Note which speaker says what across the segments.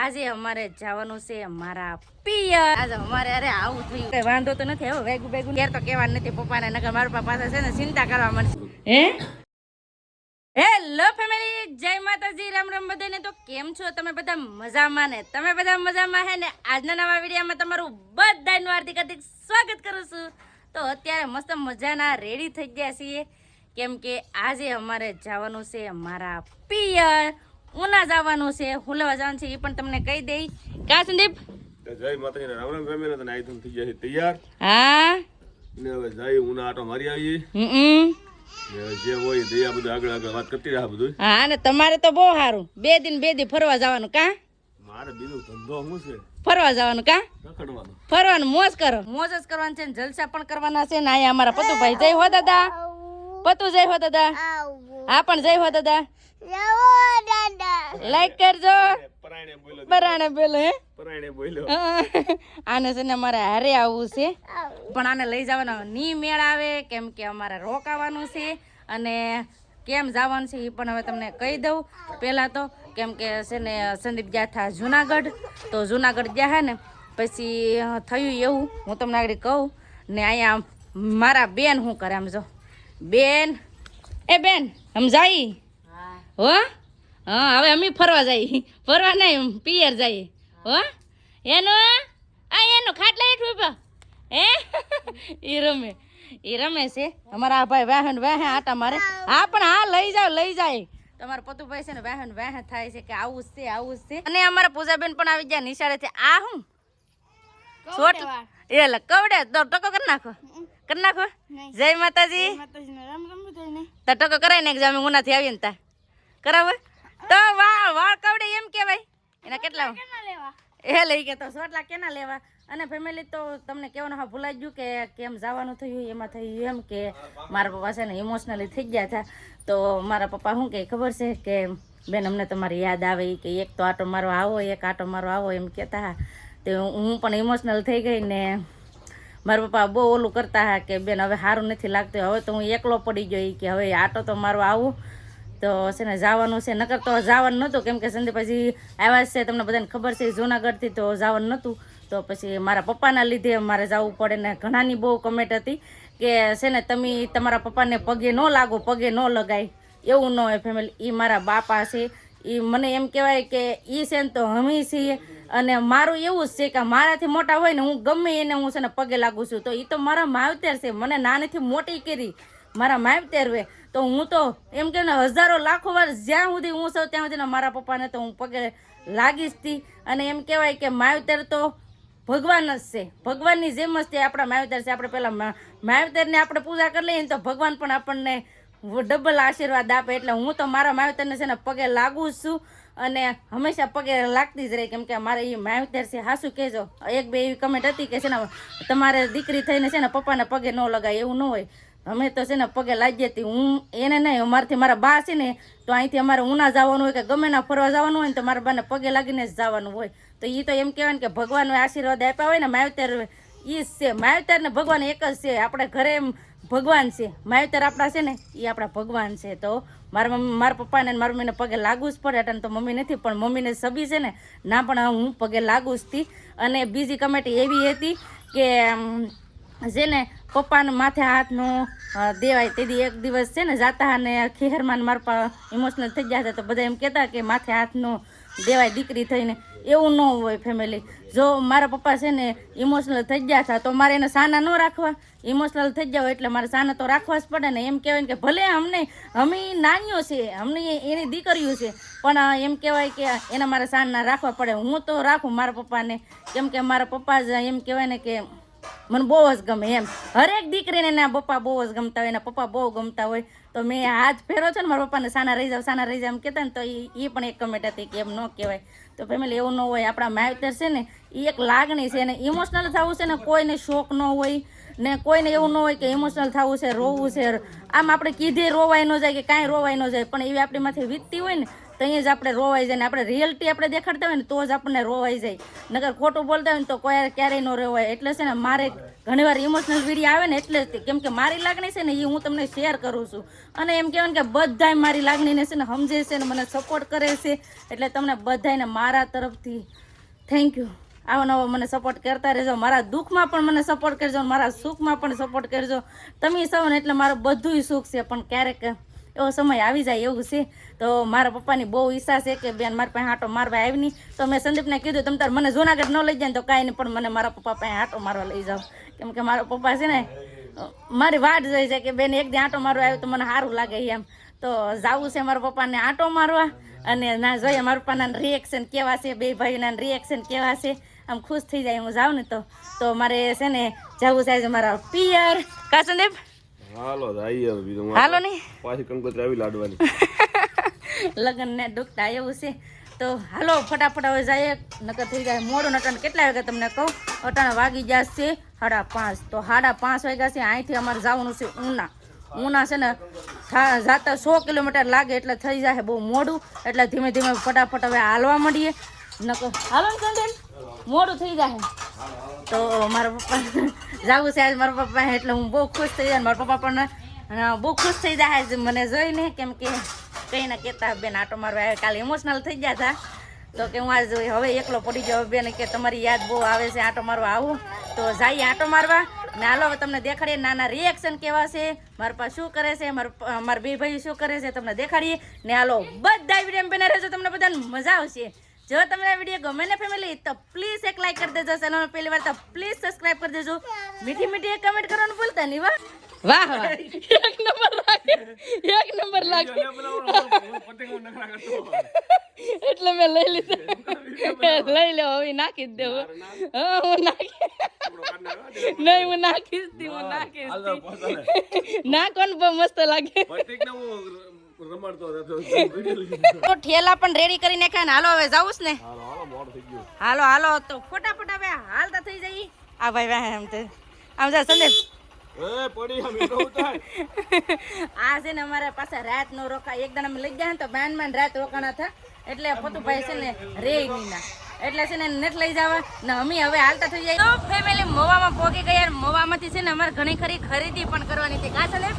Speaker 1: આજે અમારે જવાનું છે મારા પિયર. આજે અમારે અરે આવું થયું કઈ વાંધો તો નથી આવ્યો વેગું બેગું યાર તો કેવા નથી પપ્પાને નકર મારા પપ્પા પાસે છે ને ચિંતા કરવા મળશે. હેલો ફેમિલી, જય માતાજી, રામ રામ બધાને. તો કેમ છો તમે બધા? મજામાં ને? તમે બધા મજામાં હે ને? આજના નવા વિડીયોમાં તમારું બધાનું હાર્દિક હાર્દિક સ્વાગત કરું છું. તો અત્યારે મસ્ત મજાના રેડી થઈ ગયા છીએ કેમ કે આજે અમારે જવાનું છે મારા પિયર. ઉના જવાનું છે, હુલવા જવાનું છે એ પણ તમને કહી દઈ. કા સંદીપ?
Speaker 2: જય માતાજી, રામ રામ ફેમિલી. તને આઈટમ થઈ જાય તૈયાર.
Speaker 1: હા
Speaker 2: ને હવે જઈ ઉના આટો મારી આવીએ. જે હોય દયા બધું આગળ આગળ વાત કરતી રહે બધું.
Speaker 1: હા ને તમારે તો બહુ સારું, બે દી ફરવા જવાનું. કા
Speaker 2: મારે બીજું ધંધો શું છે?
Speaker 1: ફરવા જવાનું. કા
Speaker 2: રખડવાનું,
Speaker 1: ફરવાનું, મોજ કરો. મોજ જ કરવાનું છે ને જલસા પણ કરવાના છે ને. અહીંયા અમારા પતુભાઈ જય હો દાદા. પતુ જય હો દાદા. હા પણ જય હો દાદા. લાઈક કરજો. પરાણે બોલો. હે
Speaker 2: પરાણે બોલ્યો.
Speaker 1: આને છે ને અમારે હારે આવવું છે પણ આને લઈ જવાનો ની મેળ આવે કેમ કે અમારે રોકાવાનું છે અને કેમ જવાનું છે એ પણ હવે તમને કહી દઉં. પહેલાં તો કેમ કે છે ને સંદીપ ગયા હતા જુનાગઢ, તો જુનાગઢ ગયા હે ને પછી થયું એવું હું તમને આગળ કહું ને. અહીંયા મારા બેન શું કરે આમ જો. બેન એ બેન સમજાઈ હો. હા હવે અમે ફરવા જઈએ. ફરવા નહીં પિયર જઈએ હો. એનું એનું ખાટલા હેઠું ઉભા હે એ રમે છે અમારા ભાઈ વાહન વાહે આટા મારે. હા પણ હા લઈ જાય તમારા પતુભાઈ છે ને વાહન વાહે થાય છે કે આવું જ છે. અને અમારા પૂજાબેન પણ આવી ગયા નિશાળેથી. આ હું છોટ એટલે કવડે તો ટકો કરી નાખો. જય માતાજી. તો ટકો કરાવી નાખજો. અમે ઉનાથી આવીએ ને તા કરાવે તો વાળ કવડે એમ કેવાય. એના કેટલા એ લઈ ગયા તો સોટલા કેના લેવા. અને ફેમિલી તો તમને કહેવાનું હા ભૂલાઈ ગયું કે કેમ જવાનું થયું. એમાં થયું એમ કે મારા પપ્પા છે ને ઇમોશનલી થઈ ગયા હતા. તો મારા પપ્પા શું કહે ખબર છે કે બેન અમને તમારી યાદ આવે કે એક તો આટો મારો આવો, એક આટો મારો આવો એમ કહેતા હા. તો હું પણ ઇમોશનલ થઈ ગઈ ને મારા પપ્પા બહુ ઓલું કરતા હા કે બેન હવે સારું નથી લાગતું, હવે તો હું એકલો પડી ગઈ કે હવે આટો તો મારો આવું. તો છે ને જવાનું છે, નકર તો જવાનું નહોતું કેમ કે સંદીપજી આવ્યા છે તમને બધાને ખબર છે જૂનાગઢથી, તો જવાનું નહોતું. તો પછી મારા પપ્પાના લીધે મારે જવું પડે ને. ઘણાની બહુ કમેન્ટ હતી કે છે ને તમે તમારા પપ્પાને પગે ન લાગો, પગે ન લગાય. એવું ન હોય ફેમિલી. એ મારા બાપા છે, એ મને એમ કહેવાય કે એ છે ને તો હમી છીએ. અને મારું એવું જ છે કે મારાથી મોટા હોય ને હું ગમે એને હું છે ને પગે લાગુ છું. તો એ તો મારા માવતર છે, મને નાનીથી મોટી કરી મારા માવતર હોય. તો હું તો એમ કે ને હજારો લાખો વાર જ્યાં સુધી હું છું ત્યાં સુધી મારા પપ્પાને તો હું પગે લાગીશ હતી. અને એમ કહેવાય કે માવતર તો ભગવાન જ છે, ભગવાનની જેમ જ તે આપણા માવતર છે. આપણે પહેલાં માવતરને આપણે પૂજા કરી લઈએ ને તો ભગવાન પણ આપણને ડબલ આશીર્વાદ આપે. એટલે હું તો મારા માવતરને છે ને પગે લાગુ જ છું અને હંમેશા પગે લાગતી જ રહી કેમ કે મારે એ માવતર છે. હાસું કહેજો. એક બે એવી કમેન્ટ હતી કે છે ને તમારે દીકરી થઈને છે ને પપ્પાને પગે ન લગાય, એવું ન હોય. અમે તો છે ને પગે લાગી હતી. હું એને નહીં, અમારથી મારા બા છે ને તો અહીંથી અમારે ઉના જવાનું હોય કે ગમે ના ફરવા જવાનું હોય ને તો મારા બાને પગે લાગીને જ જવાનું હોય. તો એ તો એમ કહેવાય ને કે ભગવાનનો આશીર્વાદ આપ્યા હોય ને માવતર એ જ છે. માવતર ને ભગવાન એક જ છે. આપણે ઘરે ભગવાન છે, માવતર આપણા છે ને એ આપણા ભગવાન છે. તો મારા પપ્પાને મારા મમ્મીને પગે લાગવું જ પડે. એટલે તો મમ્મી નથી પણ મમ્મીને સબી છે ને ના પણ હું પગે લાગુ જ હતી. અને બીજી કમેન્ટ એવી હતી કે છે ને પપ્પાને માથે હાથનો દેવાય. તેથી એક દિવસ છે ને જાતા અને ખેહરમાં મારા પપ્પા ઇમોશનલ થઈ ગયા હતા. તો બધા એમ કહેતા કે માથે હાથનો દેવાય દીકરી થઈને. એવું ન હોય ફેમિલી. જો મારા પપ્પા છે ને ઇમોશનલ થઈ ગયા હતા તો મારે એને સાના ન રાખવા. ઇમોશનલ થઈ જાવ એટલે મારે સાના તો રાખવા જ પડે ને. એમ કહેવાય ને કે ભલે અમે નાનીઓ છે, અમને એની દીકરીઓ છે પણ એમ કહેવાય કે એને મારે સાના રાખવા પડે. હું તો રાખું મારા પપ્પાને કેમ કે મારા પપ્પા જ એમ કહેવાય ને કે મને બહુ જ ગમે એમ. હરેક દીકરીને એના પપ્પા બહુ જ ગમતા હોય, એના પપ્પા બહુ ગમતા હોય. તો મેં હાથ ફેરો છે ને મારા પપ્પાને સાના રહી જાવ એમ કહેતા ને તો એ પણ એક કમેન્ટ હતી કે એમ ન કહેવાય. તો ફેમિલી એવું ન હોય. આપણા માવતર છે ને એ એક લાગણી છે. અને ઇમોશનલ થવું છે ને કોઈને શોખ ન હોય ને કોઈને એવું ન હોય કે ઇમોશનલ થવું છે, રોવું છે. આમ આપણે કીધે રોવાય ન જાય કે કાંઈ રોવાય ન જાય પણ એવી આપણી માથે વીતતી હોય ને ત્યાં જ આપણે રોવાઈ જાય ને આપણે રિયલિટી આપણે દેખાડતા હોય ને તો જ આપણને રોવાઈ જાય, નકર ખોટું બોલતા હોય ને તો કોઈ ક્યારેય ન રોવાય. એટલે છે ને મારે ઘણીવાર ઇમોશનલ વિડીયો આવે ને એટલે કેમ કે મારી લાગણી છે ને એ હું તમને શેર કરું છું, અને એમ કહેવાય ને કે બધાય મારી લાગણીને છે ને સમજે છે ને મને સપોર્ટ કરે છે, એટલે તમને બધાને મારા તરફથી થેન્ક યુ. આવો નવો મને સપોર્ટ કરતા રહેજો, મારા દુઃખમાં પણ મને સપોર્ટ કરજો, મારા સુખમાં પણ સપોર્ટ કરજો. તમે સૌ ને એટલે મારું બધુંય સુખ છે, પણ ક્યારેક એવો સમય આવી જાય એવું છે. તો મારા પપ્પાની બહુ ઈચ્છા છે કે બેન મારા પાસે આંટો મારવા આવી નહીં, તો મેં સંદીપને કીધું તમે તાર મને જૂનાગઢ ન લઈ જાય ને તો કાંઈ નહીં, પણ મને મારા પપ્પા પાસે આંટો મારવા લઈ જાઓ, કેમ કે મારા પપ્પા છે ને મારી વાટ જોઈ છે કે બેન એક દી આંટો મારવા આવ્યો તો મને સારું લાગે એમ. તો જાવું છે મારા પપ્પાને આંટો મારવા, અને ના જોઈએ મારા પપ્પાના રિએક્શન કેવા છે, બે ભાઈના રિએક્શન કેવા છે, આમ ખુશ થઈ જાય હું જાઉં ને તો મારે છે ને જવું છે આજે મારા પિયર. કા સંદીપ
Speaker 2: હાલો આવીએ હવે બીજું
Speaker 1: હાલો નહીં
Speaker 2: પાછી કંકોત્રી આવી લાડવાની
Speaker 1: લગ્ન ને દુખતા એવું છે. તો હાલો ફટાફટ હવે જાય, નકર થઈ જાય મોડું. અટાણે કેટલા વાગ્યા તમને કહું, અટાણે વાગી જશે 5:30. તો 5:30 વાગ્યા છે. અહીંથી અમારે જવાનું છે ઉના છે ને જાતા 100 કિલોમીટર લાગે, એટલે થઈ જાય બહુ મોડું, એટલે ધીમે ધીમે ફટાફટ હવે હાલવા માંડીએ, નકર હાલો ને સંદેન મોડું થઈ જાય. તો મારા પપ્પા જવું છે આજે મારા પપ્પા, એટલે હું બહુ ખુશ થઈ જાય, મારા પપ્પા પણ બહુ ખુશ થઈ જાય મને જોઈને, કેમ કે કંઈ ના કહેતા બેન આંટો મારવા આવે, કાલે ઇમોશનલ થઈ ગયા હતા તો કે હું આજ હવે એકલો પડી જાઉં બેન, કે તમારી યાદ બહુ આવે છે, આંટો મારવા આવું. તો જઈએ આંટો મારવા ને હાલો હવે તમને દેખાડીએ નાના રિએક્શન કેવા છે, મારા પપ્પા શું કરે છે, મારા બે ભાઈ શું કરે છે તમને દેખાડીએ ને. હાલો બધા વિડીયો બને રહેજો, તમને બધાને મજા આવશે. જો તમને આ વિડીયો ગમે ને ફેમિલી તો પ્લીઝ એક લાઈક કરી દેજો, ચેનલ પહેલી વાર તો પ્લીઝ સબસ્ક્રાઇબ કરી દેજો, મીઠી મીઠી એક કમેન્ટ કરવાનું ભૂલતા નહીં. વાહ વાહ એક નંબર લાગે એટલે મેં લઈ લીધું, લઈ લે હવે નાખી જ દેવું. હું નાખી નહીં, હું નાખીશ દી, હું નાખીશ નાખવાનું બહુ મસ્ત લાગે. તો ઠેલા પણ રેડી કરી નાખ્યા ને હાલો હવે જાવું ને. હાલો હાલો તો ફટાફટ હવે હાલતા થઈ જઈએ. આ ભાઈ વાહ એમ તો આમ જા સંદેશ આ છે ને અમારા પાસે રાત નો રોકાય, એક દાડા લઈ ગયા ને તો બાન રાત રોકાણા હતા, એટલે પતુભાઈ છે ને રે નીના, એટલે છે ને નેટ લઈ જવા ને અમે હવે હાલતા થઈ જાય. તો ફેમિલી મોવામાં પોગી ગયા, મોવામાંથી છે ને અમારે ઘણી ખરી ખરીદી પણ કરવાની હતી. કા છે ને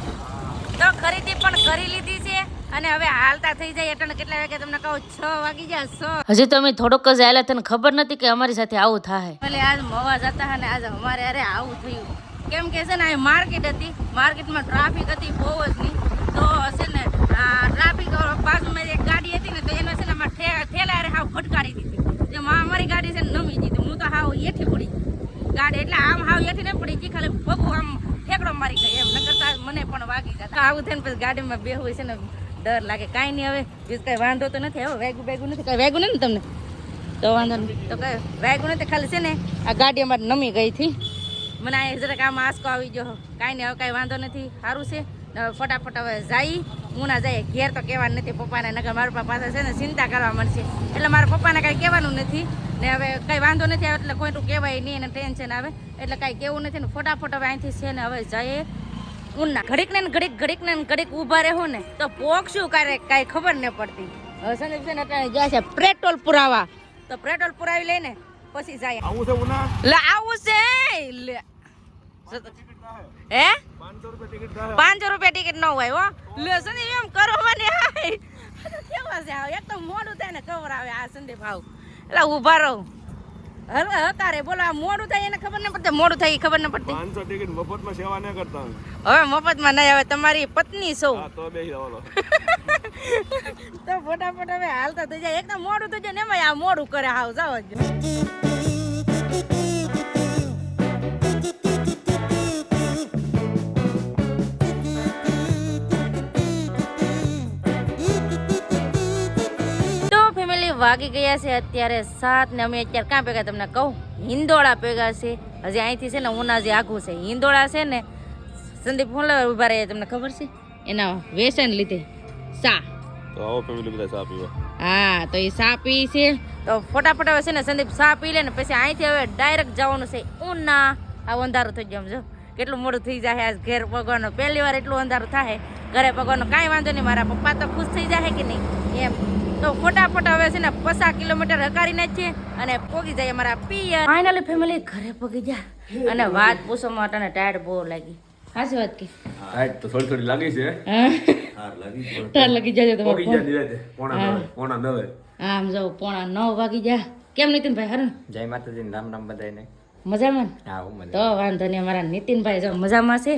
Speaker 1: તો ખરીદી પણ કરી લીધી છે, અને હવે હાલતા થઈ જાય. એટલે કેટલા વાગે તમને કહું 6 વાગી જાય 6. હજી તો અમે થોડોક જ આવેલા, તને ખબર નથી કે અમારી સાથે આવું થાય. એટલે આજ મોવા જતા અને આજ અમારે અરે આવું થયું, કેમ કે છે ને આ માર્કેટ હતી, માર્કેટમાં ટ્રાફિક હતી બહુ જ નહીં. તો છે ને ટ્રાફિક બાજુમાં એક ગાડી હતી ને તો એને છે ને અમારે ઠેલા હાવ ફટકારી દીધી, જે અમારી ગાડી છે ને નમી દીધી. હું તો હાવ એઠી પડી ગાડી, એટલે આમ હાવ એઠી નહીં પડી ગઈ, ખાલી પગું આમ ઠેકડો મારી ગઈ એમ, નકર મને પણ વાગી જાય. આવું થઈને પછી ગાડીમાં બેહવું છે ને ડર લાગે. કાંઈ નહીં હવે બીજું કાંઈ વાંધો તો નથી, હવે વાગ્યું નથી, કાંઈ વાગ્યું નથી તમને તો વાંધો નથી, તો કાંઈ વાગ્યું નથી, ખાલી છે ને આ ગાડી અમારે નમી ગઈ હતી, મને આ જરાક આમાં આંસકો આવી ગયો. કાંઈ નહીં હવે કાંઈ વાંધો નથી, સારું છે. ફટાફટ હવે જઈ ઉના જઈએ, ઘેર તો કહેવાનું નથી પપ્પાને, નકર મારા પપ્પા પાસે છે ને ચિંતા કરવા મળશે, એટલે મારા પપ્પાને કાંઈ કહેવાનું નથી ને. હવે કંઈ વાંધો નથી આવે એટલે કોઈનું કહેવાય નહીં, એને ટેન્શન આવે એટલે કાંઈ કહેવું નથી ને. ફટાફટ હવે અહીંથી છે ને હવે જઈએ ઉના. ઘડીક ને ઘડીક ઊભા રહું ને તો પોકશું કાંઈ ખબર ન પડતી. હવે સંદીપ છે ને અત્યારે જાય છે પેટ્રોલ પુરાવા, તો પેટ્રોલ પુરાવી લઈને પછી જાય. આવું છે ઉના, લે આવું છે લે હે 500 રૂપિયા ટિકિટ ન હોય હો. લે સંદીપ એમ કરો મને કેવા છે, એક તો મોડું થાય ને ખબર આવે આ સંદીપ આવ એટલે ઊભા રહું હકારે બોલો. આ મોડું થાય એને ખબર ન પડતી, મોડું થાય ખબર ન પડતી.
Speaker 2: 500 ટિકિટ મફતમાં સેવા ન કરતા,
Speaker 1: હવે મફતમાં નહીં, હવે તમારી પત્ની સૌ
Speaker 2: તો બેહી જવાનો.
Speaker 1: તો ફટાફટ હવે હાલતા થઈ જાય, એકદમ મોડું થઈ જાય ને એમાં આ મોડું કરે હાવ જાવ જ. વાગી ગયા છે અત્યારે 7 ને અમે અત્યારે ક્યાં ભેગા તમને કહું, હિંદોળા ભેગા છે. હજી અહીંથી છે ને ઉના જે આઘું છે હિંદોળા છે ને. સંદીપ ફોન ઉભા રહે તમને ખબર છે એના વેસન લીધે સા,
Speaker 2: તો આવો ફેમિલી બધા સા પીવા.
Speaker 1: હા તો એ સા પી છે, તો ફટાફટ હવે છે ને સંદીપ સા પી લે ને પછી અહીંથી હવે ડાયરેક્ટ જવાનું છે ઉના. આ અંધારું થઈ ગયું, જો કેટલું મોડું થઈ જાય આજ ઘેર પગવાનો, પહેલી વાર એટલું અંધારું થાય ઘરે પગવાનો. કાંઈ વાંધો નહીં, મારા પપ્પા તો ખુશ થઈ જાય કે નહીં એમ. તો ફટાફટ હવે છે ને 50 કિલોમીટર હકારીને જ છે અને પોગી જાય અમારા પિયર. ફાઇનલી ફેમિલી ઘરે પોગી ગયા અને વાત પૂછો માટે ટાયર્ડ બહુ લાગી. હાચી વાત કે
Speaker 2: હાઈટ તો થોડી થોડી લાગી છે હાર લાગી
Speaker 1: ટાયર લાગી જાય તમારે
Speaker 2: પોગી ગયા નિરાતે પોણા 9
Speaker 1: આમ જાવ 8:45 વાગી ગયા. કેમ નીતિનભાઈ હારું
Speaker 3: જય માતાજી રામ રામ બધાને.
Speaker 1: મજામાં ને?
Speaker 3: હા હું મજા.
Speaker 1: તો વાંધો નહીં અમારા નીતિનભાઈ જો મજામાં છે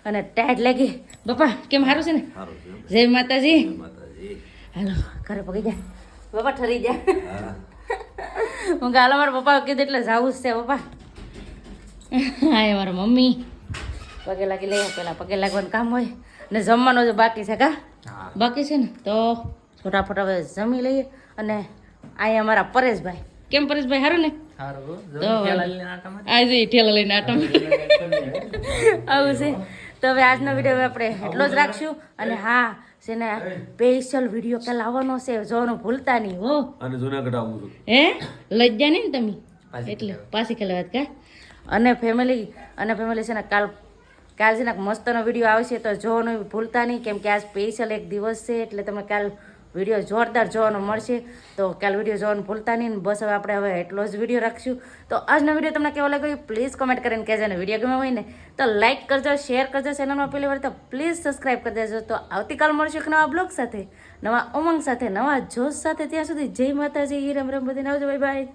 Speaker 1: અને ટાયર્ડ લાગી. બાપા કેમ સારું છે ને?
Speaker 2: સારું છે
Speaker 1: જય માતાજી.
Speaker 2: માતાજી
Speaker 1: હાલો ઘરે પગી જાય બાપા ઠરી જાય. હું કે હાલો મારા પપ્પા કીધું એટલે જવું જ છે પપ્પા. હા મારા મમ્મી પગે લાગી લઈએ પેલા પગે લાગવાનું કામ હોય ને જમવાનું જો બાકી છે કા બાકી છે ને તો ફટાફટ હવે જમી લઈએ. અને અહીંયા અમારા પરેશભાઈ કેમ પરેશભાઈ સારું ને? તો આજે ઠેલા લઈને આટમ આવું છે. તો હવે આજનો વિડીયો આપણે એટલો જ રાખશું. અને હા છે ને સ્પેશિયલ વિડીયો કાલ આવવાનો છે જોવાનું ભૂલતા નહીં હો.
Speaker 2: અને જુનાગઢ આવું છું
Speaker 1: હે લજ્જા નહીં ને તમે એટલે પાછી કાલે વાત કા. અને ફેમિલી છે ને કાલ છે ને મસ્તનો વિડીયો આવશે તો જોવાનું ભૂલતા નહીં કેમ કે આ સ્પેશિયલ એક દિવસ છે એટલે તમે કાલ વિડીયો જોરદાર જોવાનો મળશે. તો કાલ વિડીયો જોવાનું ભૂલતા નહીં. બસ હવે આપણે હવે એટલો જ વિડીયો રાખશું. તો આજનો વિડીયો તમને કેવો લાગ્યો પ્લીઝ કમેન્ટ કરીને કહેજો. ને વિડીયો ગમે હોય ને તો લાઇક કરજો, શેર કરજો. ચેનલમાં પહેલી વાર તો પ્લીઝ સબસ્ક્રાઈબ કરી દેજો. તો આવતીકાલ મળશું એક નવા બ્લોગ સાથે, નવા ઉમંગ સાથે, નવા જોશ સાથે. ત્યાં સુધી જય માતાજી, રામ રામ, બધાને આવજો, બાય બાય.